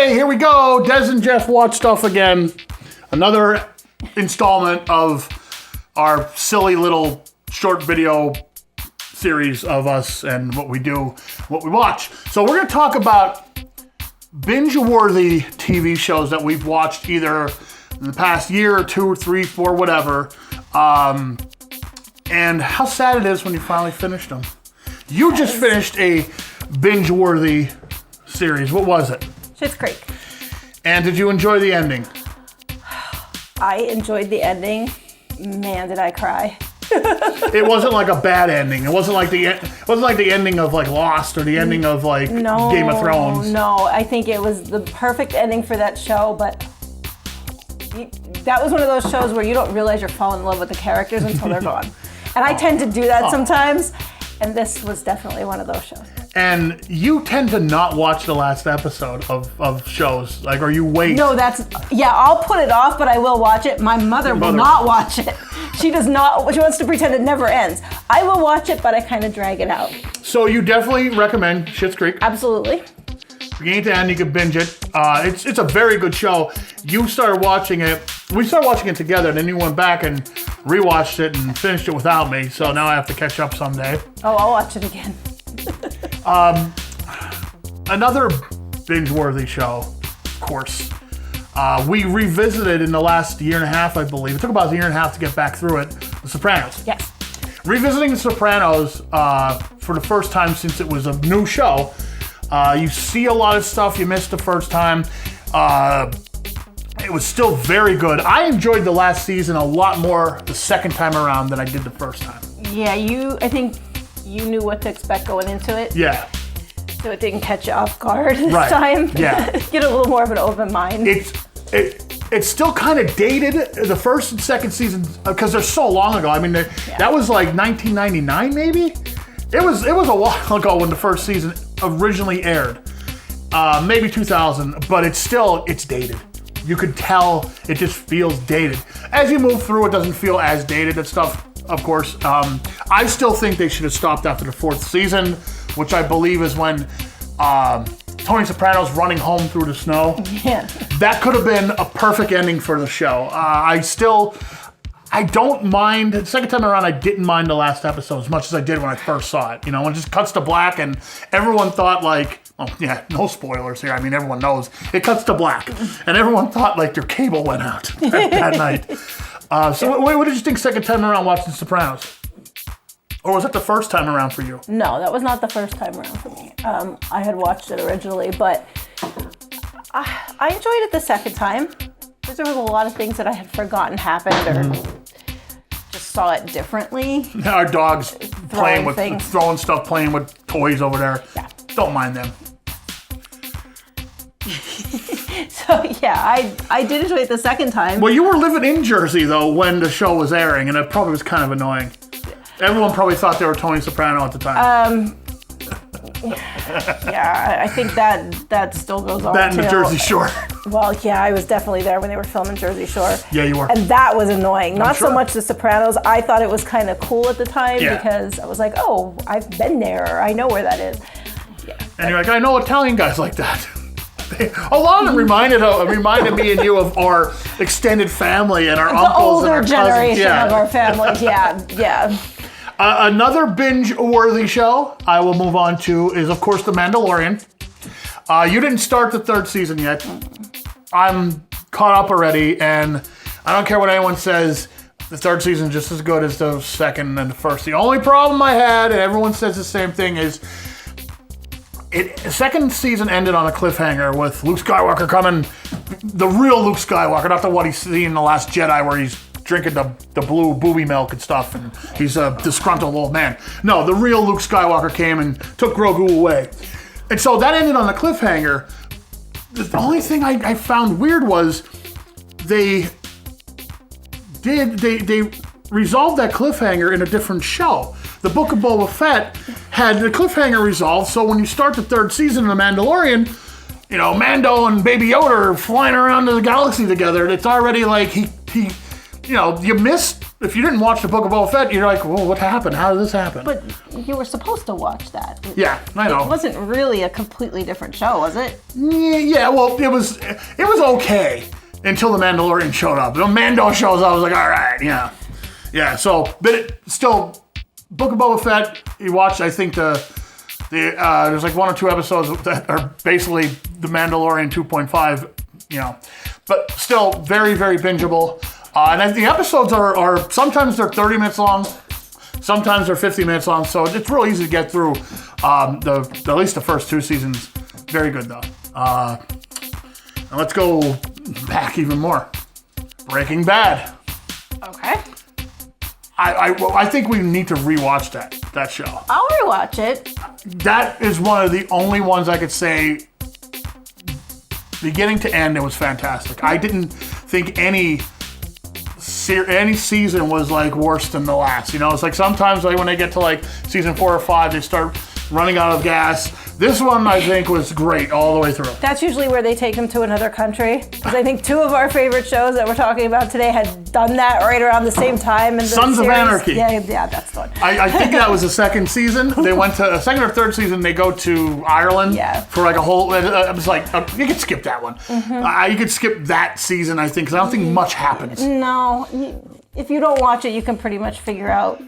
Okay, here we go. Des and Jeff watch stuff again. Another installment of our silly little short video series of us and what we do, what we watch. So we're going to talk about binge-worthy TV shows that we've watched either in the past year or 2 or 3, 4, whatever. And how sad it is when you finally finished them. You just finished a binge-worthy series. What was it? Schitt's Creek. And did you enjoy the ending? I enjoyed the ending. Man, did I cry. It wasn't like a bad ending. It wasn't like the ending of like Lost or the ending of like Game of Thrones. No, I think it was the perfect ending for that show, but that was one of those shows where you don't realize you're falling in love with the characters until they're gone. And I tend to do that sometimes, and this was definitely one of those shows. And you tend to not watch the last episode of shows, like, or you wait. No, I'll put it off, but I will watch it. My mother will not watch it. She does not, she wants to pretend it never ends. I will watch it, but I kind of drag it out. So you definitely recommend Schitt's Creek? Absolutely. Beginning to end, you can binge it. It's a very good show. You started watching it, we started watching it together, and then you went back and rewatched it and finished it without me, so now I have to catch up someday. Oh, I'll watch it again. Another binge-worthy show, of course. We revisited in the last year and a half, I believe. It took about a year and a half to get back through it. The Sopranos. Yes. Revisiting The Sopranos for the first time since it was a new show. You see a lot of stuff you missed the first time. It was still very good. I enjoyed the last season a lot more the second time around than I did the first time. Yeah, I think you knew what to expect going into it. Yeah. So it didn't catch you off guard this time. Yeah. Get a little more of an open mind. It's still kind of dated, the first and second season, because they're so long ago. I mean, that was like 1999 maybe? It was a while ago when the first season originally aired. Maybe 2000, but it's dated. You could tell it just feels dated. As you move through, it doesn't feel as dated and stuff, of course. I still think they should have stopped after the 4th season, which I believe is when Tony Soprano's running home through the snow. Yeah. That could have been a perfect ending for the show. I don't mind, the second time around, I didn't mind the last episode as much as I did when I first saw it. You know, when it just cuts to black and everyone thought like, oh yeah, no spoilers here. I mean, everyone knows. It cuts to black. And everyone thought like their cable went out that night. So what did you think second time around watching The Sopranos? Or was it the first time around for you? No, that was not the first time around for me. I had watched it originally, but I enjoyed it the second time. Because there was a lot of things that I had forgotten happened or just saw it differently. Our dog's throwing stuff, playing with toys over there. Yeah. Don't mind them. So yeah, I did enjoy it the second time. Well, you were living in Jersey though when the show was airing, and it probably was kind of annoying. Everyone probably thought they were Tony Soprano at the time. Yeah, I think that still goes on. That and the Jersey Shore. Well, yeah, I was definitely there when they were filming Jersey Shore. Yeah, you were. And that was annoying. Not sure. so much The Sopranos. I thought it was kind of cool at the time because I was like, oh, I've been there. I know where that is. Yeah. And you're like, I know Italian guys like that. A lot of them reminded me and you of our extended family and our uncles and our cousins. The older generation of our families. Yeah. Another binge-worthy show I will move on to is, of course, The Mandalorian. You didn't start the 3rd season yet. I'm caught up already, and I don't care what anyone says. The 3rd season is just as good as the 2nd and the 1st. The only problem I had, and everyone says the same thing, is the 2nd season ended on a cliffhanger with Luke Skywalker coming, the real Luke Skywalker, not the what he's seen in The Last Jedi where he's drinking the blue booby milk and stuff, and he's a disgruntled old man. No, the real Luke Skywalker came and took Grogu away. And so that ended on a cliffhanger. The only thing I found weird was they resolved that cliffhanger in a different show. The Book of Boba Fett had the cliffhanger resolved, so when you start the 3rd season of The Mandalorian, you know, Mando and Baby Yoda are flying around the galaxy together. It's already like you missed if you didn't watch the Book of Boba Fett, you're like, well, what happened? How did this happen? But you were supposed to watch that. Yeah, I know. It wasn't really a completely different show, was it? Yeah, well, it was okay until the Mandalorian showed up. The Mando shows up, I was like, all right, yeah. Yeah, so, but it still, Book of Boba Fett, you watched, I think there's like 1 or 2 episodes that are basically the Mandalorian 2.5, but still very, very bingeable. And the episodes are sometimes they're 30 minutes long, sometimes they're 50 minutes long, so it's real easy to get through. At least the first 2 seasons, very good though. And let's go back even more. Breaking Bad. Okay. I think we need to rewatch that show. I'll rewatch it. That is one of the only ones I could say, beginning to end, it was fantastic. I didn't think any season was like worse than the last. It's like sometimes like when they get to like season 4 or 5, they start running out of gas. This one I think was great all the way through. That's usually where they take them to another country. Because I think 2 of our favorite shows that we're talking about today had done that right around the same time. In the Sons of Anarchy. Yeah, that's the one. I think that was the second season. They went to a second or third season. They go to Ireland for like a whole. It was like you could skip that one. Mm-hmm. You could skip that season, I think, because I don't think much happens. No, if you don't watch it, you can pretty much figure out,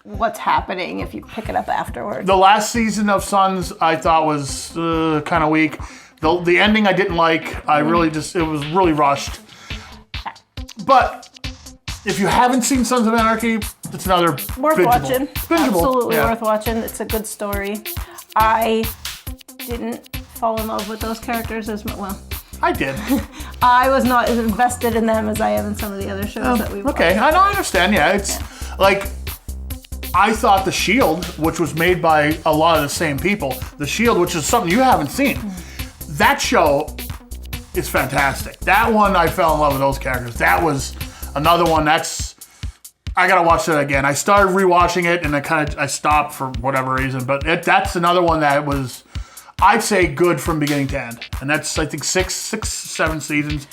what's happening if you pick it up afterwards. The last season of Sons I thought was kind of weak. The ending I didn't like. I really it was really rushed. But if you haven't seen Sons of Anarchy, it's another worth watching. Bingeable. Absolutely worth watching. It's a good story. I didn't fall in love with those characters as well. I did. I was not as invested in them as I am in some of the other shows that we've watched. Okay, I understand. Yeah, it's like I thought The Shield, which was made by a lot of the same people, The Shield, which is something you haven't seen, that show is fantastic. That one, I fell in love with those characters. That was another one I gotta watch that again. I started rewatching it and I stopped for whatever reason, but that's another one that was, I'd say, good from beginning to end. And that's, I think, 7 seasons.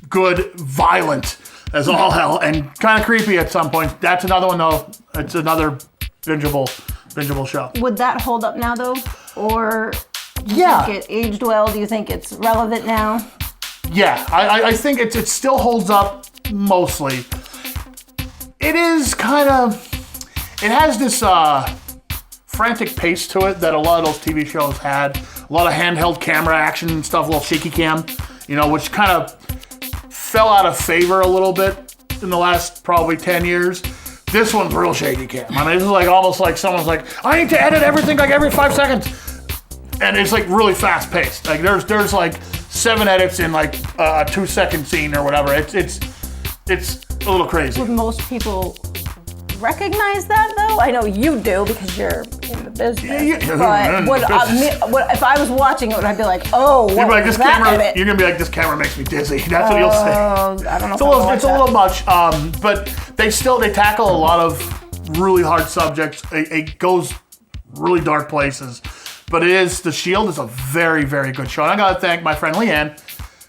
Good, violent as all hell, and kind of creepy at some point. That's another one, though. It's another bingeable show. Would that hold up now, though? Or do you think it aged well? Do you think it's relevant now? Yeah, I think it still holds up mostly. It is kind of... It has this frantic pace to it that a lot of those TV shows had. A lot of handheld camera action and stuff, a little shaky cam, which kind of fell out of favor a little bit in the last probably 10 years. This one's real shaky cam. I mean, this is like almost like someone's like, I need to edit everything like every 5 seconds. And it's like really fast paced. Like there's like 7 edits in like a 2-second scene or whatever. It's a little crazy. Would most people recognize that though? I know you do because you're in the business. But if I was watching it, I'd be like, oh, what was that edit? You're gonna be like, this camera makes me dizzy. That's what you'll say. I don't know. It's a little much, but they tackle a lot of really hard subjects. It goes really dark places, but The Shield is a very, very good show. And I gotta thank my friend Leanne.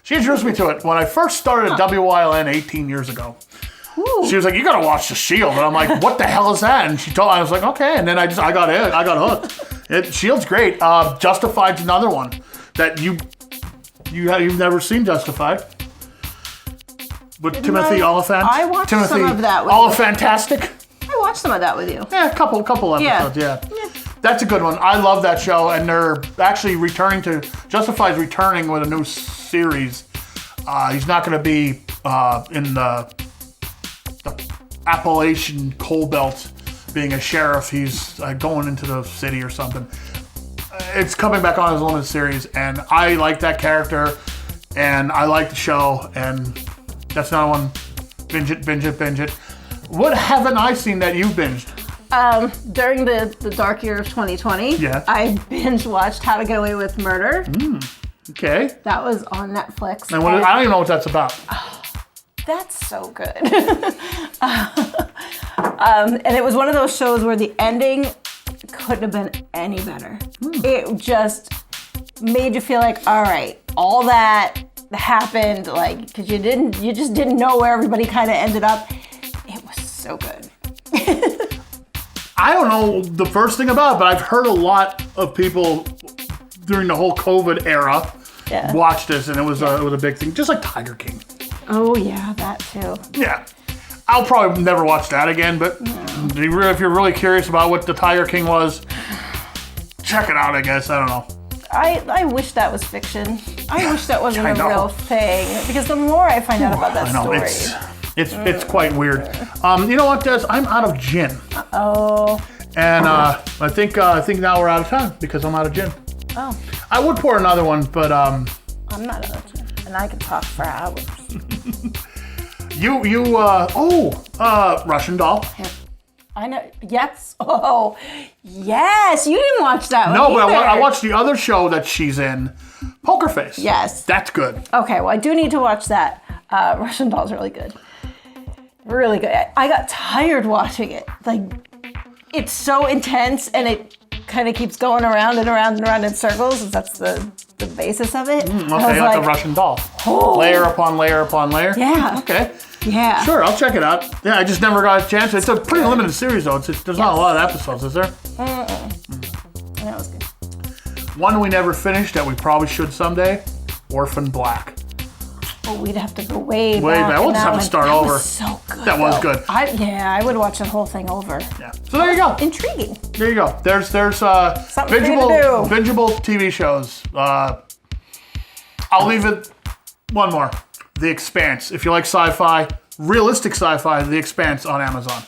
She introduced me to it when I first started at WYLN 18 years ago. Ooh. She was like, you gotta watch The Shield. And I'm like, what the hell is that? And I was like, okay. And then I got hooked. Shield's great. Justified's another one that you've never seen Justified. With Timothy Oliphant. I watched some of that with Olyphantastic. I watched some of that with you. Yeah, a couple episodes, yeah. That's a good one. I love that show, and they're actually Justified's returning with a new series. He's not going to be in the Appalachian coal belt being a sheriff. He's going into the city or something. It's coming back on as a limited series, and I like that character, and I like the show, and that's another one. Binge it. What haven't I seen that you've binged? During the dark year of 2020, I binge watched How to Get Away with Murder. Okay. That was on Netflix. And I don't even know what that's about. Oh, that's so good. And it was one of those shows where the ending couldn't have been any better. It just made you feel like, all right, all that happened, like, because you just didn't know where everybody kind of ended up. so good. I don't know the first thing about it, but I've heard a lot of people during the whole COVID era watch this, and it was a big thing, just like Tiger King. Oh yeah, that too. Yeah. I'll probably never watch that again, but if you're really curious about what the Tiger King was, check it out, I guess. I don't know. I wish that was fiction. I wish that wasn't a real thing, because the more I find out about that story. It's quite weird. You know what, Des? I'm out of gin. Oh. And I think now we're out of time because I'm out of gin. Oh. I would pour another one, but I'm not out of gin, and I can talk for hours. Russian Doll. I know. Yes. Oh, yes. You didn't watch that one. No, but either. I watched the other show that she's in, Poker Face. Yes. That's good. Okay, well, I do need to watch that. Russian Doll's really good. Really good. I got tired watching it. Like, it's so intense, and it kind of keeps going around and around and around in circles. That's the basis of it. Okay, like a Russian Doll. Oh. Layer upon layer upon layer. Yeah. Okay. Yeah. Sure, I'll check it out. Yeah, I just never got a chance. It's a pretty limited series, though. There's not a lot of episodes, is there? That was good. One we never finished that we probably should someday, Orphan Black. Oh, we'd have to go way Way back. We'll just have to start over. That was so good. That was good. I would watch the whole thing over. Yeah. So there you go. Intriguing. There you go. There's Something for you to do. bingeable TV shows. I'll leave it one more. The Expanse. If you like sci-fi, realistic sci-fi, The Expanse on Amazon.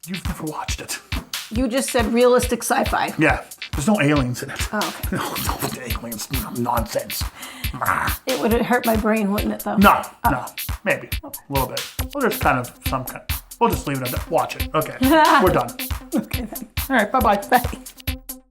You've never watched it. You just said realistic sci-fi. Yeah. There's no aliens in it. Oh, okay. No aliens. Nonsense. It would hurt my brain, wouldn't it, though? No. Maybe. A little bit. Well, there's kind of some kind. We'll just leave it at that. Watch it. Okay. We're done. Okay, then. All right. Bye-bye. Bye.